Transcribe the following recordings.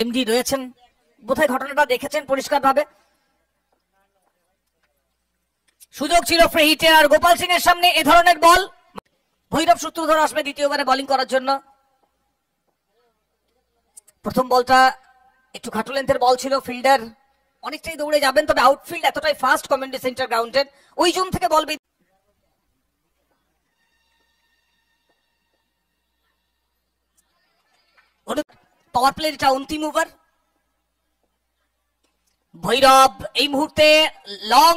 MD রয়েছেন, বোধহয় ঘটনাটা দেখেছেন পরিষ্কারভাবে। সুযোগ ছিল ফ্রি হিটে, আর গোপাল সিং এর সামনে এ ধরনের বল। ভৈরব সূত্রধর আসবে দ্বিতীয় ওভারে বোলিং করার জন্য। প্রথম বলটা একটু খাটো লেন্থের বল ছিল, ফিল্ডার অনেকটাই দৌড়ে যাবেন, তবে আউটফিল্ড এতটাই ফাস্ট কমিউনিটি সেন্টার গ্রাউন্ডের, ওই জোন থেকে বল পাওয়ার প্লে এটা অন্তিম ওভার। ভৈরব এই মুহূর্তে লং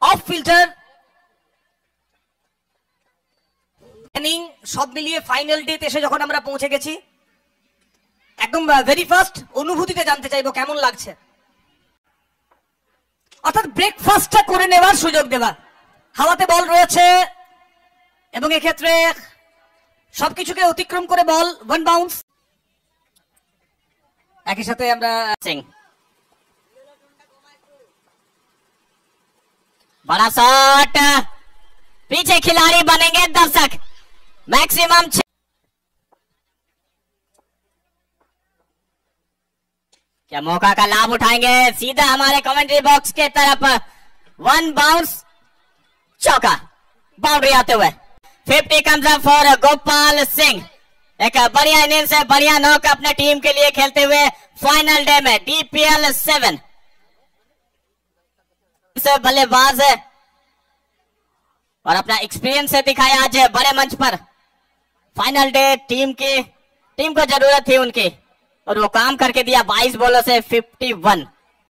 অফ ফিল্টার, সব মিলিয়ে ফাইনাল ডেতে এসে যখন আমরা পৌঁছে গেছি, একদম ভেরি ফার্স্ট অনুভূতিতে জানতে চাইবো কেমন লাগছে। অর্থাৎ ব্রেকফাস্টটা করে নেওয়ার সুযোগ দেওয়া, হাওয়াতে বল রয়েছে এবং এক্ষেত্রে সবকিছুকে অতিক্রম করে বল ওয়ান বাউন্স। একই সাথে আমরা সিং बड़ा शॉट, पीछे खिलाड़ी बनेंगे दर्शक, मैक्सिमम क्या मौका का लाभ उठाएंगे, सीधा हमारे कमेंट्री बॉक्स के तरफ, वन बाउंस, चौका, बाउंड्री आते हुए 50 comes up for Gopal Singh. एक बढ़िया इनिंग्स है, बढ़िया नॉक अपने टीम के लिए खेलते हुए फाइनल डे में DPL 7 से बल्लेबाज है और अपना एक्सपीरियंस से दिखाया आज बड़े मंच पर। फाइनल डे टीम को जरूरत थी उनकी और वो काम करके दिया, 22 बॉलों से 51।